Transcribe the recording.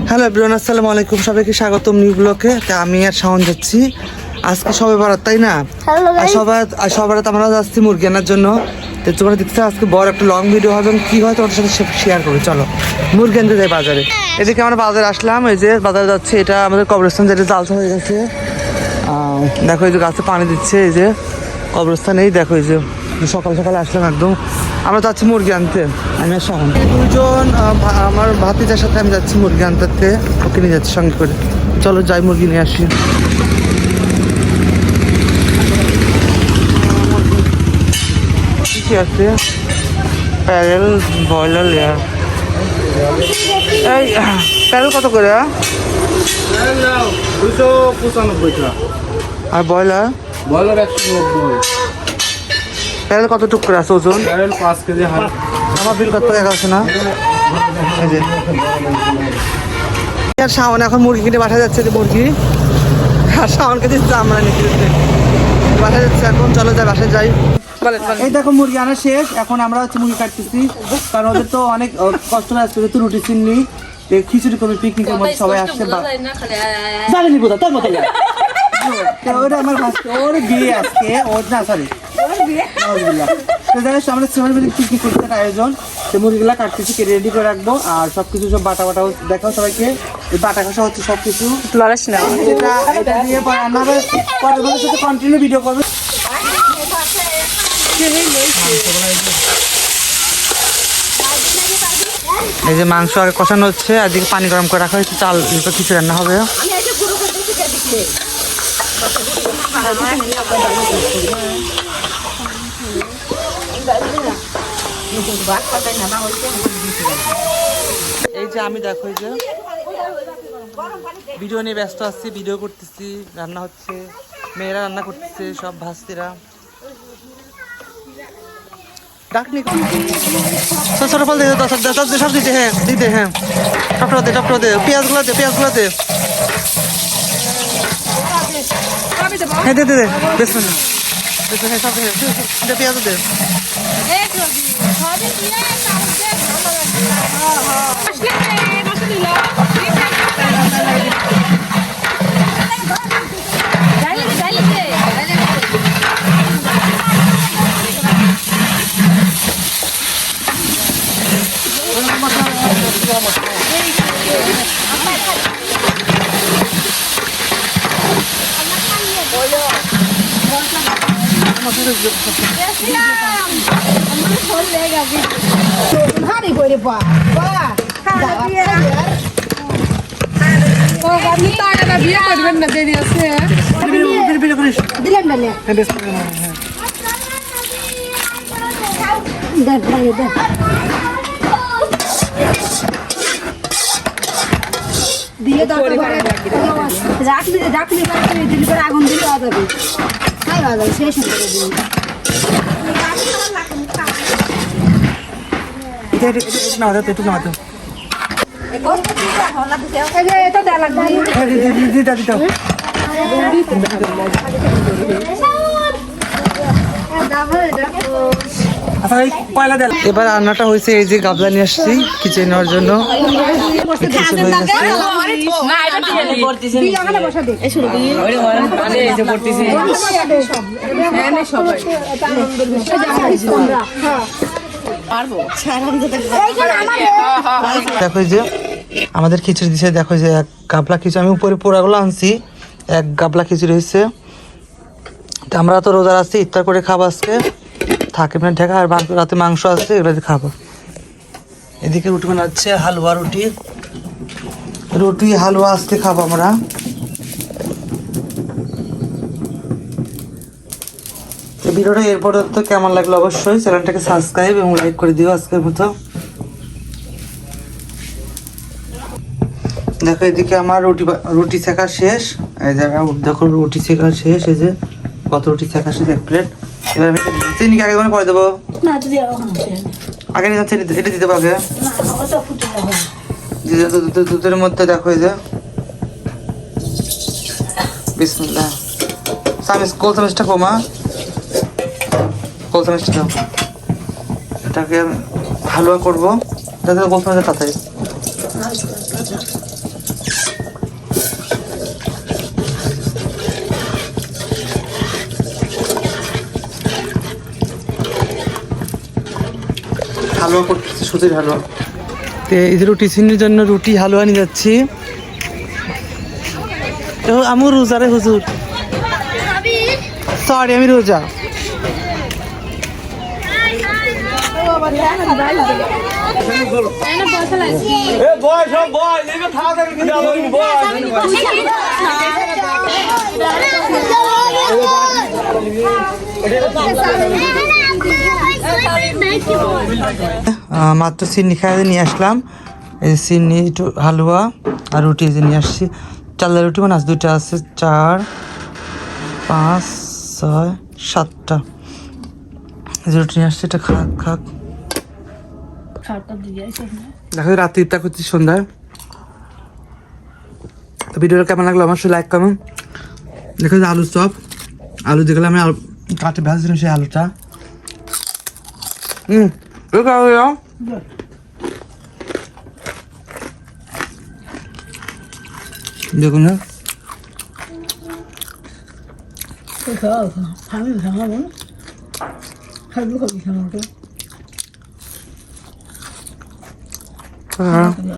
Hello everyone, আসসালামু আলাইকুম। সবাইকে স্বাগতম নিউ ব্লকে। আমি আর শাওন যাচ্ছি আজকে সবে বারাত, তাই না? আর সবার আমরা যাচ্ছি মুরগি আনার জন্য। তো তোমরা দেখছো আজকে বড় একটা লং ভিডিও হবে, কি হয় তোমাদের সাথে শেয়ার করবো। চলো মুরগি আনতে যাই বাজারে। এদিকে আমরা বাজারে আসলাম, এই যে বাজারে যাচ্ছে, এটা আমাদের কবরস্থান, যেটা জালসা হয়ে গেছে। দেখো এই যে গাছে পানি দিচ্ছে, এই যে কবরস্থান। এই দেখো এই যে সকাল সকালে আসলাম একদম। আমরা যাচ্ছি মুরগি আনতে, আমি আর শাওন। দুজন আমার ভাতিজার সাথে আমি যাচ্ছি মুরগি আনতে, ওকে নিয়ে যাচ্ছি সঙ্গে করে। চলো যাই মুরগি নিয়ে আসি। কি আছে? প্যারেল, ব্রয়লার লেয়ার। এই প্যারেল কত করে? 295 টাকা। আর ব্রয়লার? ব্রয়লার 190। প্যারেল কত টুক করে আছে ওজন? প্যারেল 5 কেজি। আমার বিল কত টাকা আছে না? এই যে আর শাওন এখন মুরগি কিনে বাসা যাচ্ছে, যে মুরগি আর শাওনকে দিচ্ছে, আমরা নিতে বাসা যাচ্ছে এখন। চলো যাই, বাসায় যাই। এই দেখো মুরগি আনা শেষ, এখন আমরা হচ্ছে মুরগি কাটতেছি, কারণ ওদের তো অনেক কষ্ট হয়ে আসছে, তো রুটি চিননি, খিচুড়ি করবে, পিকনিকের মধ্যে সবাই আসছে। জানেনি কোথা তোর মতো ওটা আমার ওর বিয়ে আজকে, ওর না সরি আমরা পিকনিক করতে আয়োজন। মুরগিগুলা কাটতেছি, কেটে রেডি করে রাখবো, আর সবকিছু সব বাটা বাটা দেখাও সবাইকে। বাটা কষা হচ্ছে সবকিছু, এটা দিয়ে রান্না হবে, পরের সাথে কন্টিনিউ ভিডিও করবে। এই যে মাংস আগে কষানো হচ্ছে, আর দিকে পানি গরম করে রাখা হয়েছে, চাল কিছু রান্না হবে। এই যে আমি দেখো, এই যে ভিডিও নিয়ে ব্যস্ত আছি, ভিডিও করতেছি, রান্না হচ্ছে, মেয়েরা রান্না করতেছে, সব ভাস্তিরা ডাকনি ছোট ফল দিয়ে সব দিতে। হ্যাঁ দিতে, হ্যাঁ টপটা দে, পেঁয়াজগুলো দে। হ্যাঁ দে বেশ সব দে, পেঁয়াজ দে। বিয়ে করবেন না, দেরি আছে। দিয়ে আগুন দিলে যাবে, সেই সুন্দর এবার রান্নাটা হয়েছে, এই যে গাবলা নিয়ে আসছি কিচেন নেওয়ার জন্য। দেখো যে আমাদের খিচুড়ি দিছে, দেখো যে এক গাবলা খিচুড়ি, আমি উপরে পোড়াগুলো আনছি, এক গাবলা খিচুড়ি হয়েছে। আমরা তো রোজার আছি, ইফতার করে খাবো আজকে, থাকে না ঢাকা, আর রাতে মাংস আছে, এগুলো দিয়ে খাবো। এদিকে রুটি বানাচ্ছে, হালুয়া রুটি হালুয়া আজকে খাবো আমরা। এই ভিডিওটা এরপর তো কেমন লাগলো অবশ্যই চ্যানেলটাকে সাবস্ক্রাইব এবং লাইক করে দিও আজকের মতো। দেখো এদিকে আমার রুটি শেখা শেষ, এই জায়গা দেখো রুটি শেখা শেষ, এই যে কত রুটি শেখা শেষ, 1 প্লেট। এবার আমি চিনি আগে করে দেবো, আগে এটা দিতে পারবে দুধের মধ্যে। দেখো এই যে বিসমিল্লাহ, কোল চামচটা কমা, কোল চামচটা দাও। এটাকে হালুয়া করবো, যাতে গোল চামচের তাতে হালুয়া করতেছি, সুজির হালুয়া। তো এই যে রুটি চিনির জন্য রুটি হালুয়া নিয়ে যাচ্ছি। আমি রোজা রে হুজুর, সরি আমি রোজা। মাত্র চিনি খাইয়ে নিয়ে আসলাম। এই চিনি একটু হালুয়া আর রুটি যে নিয়ে আসছি। চালের রুটি মানে আজ 2টা আছে, 4 5 6 7টা। এই যে রুটি নিয়ে আসছি, এটা খাক খাক। দেখো রাত্রিটা করছি সন্ধ্যায়। তো ভিডিওটা কেমন লাগলো আমার সাথে লাইক কমেন্ট। দেখো যে আলু চপ, আলু যেগুলো আমি কাটে ভাজছিলাম সেই আলুটা। দেখুন না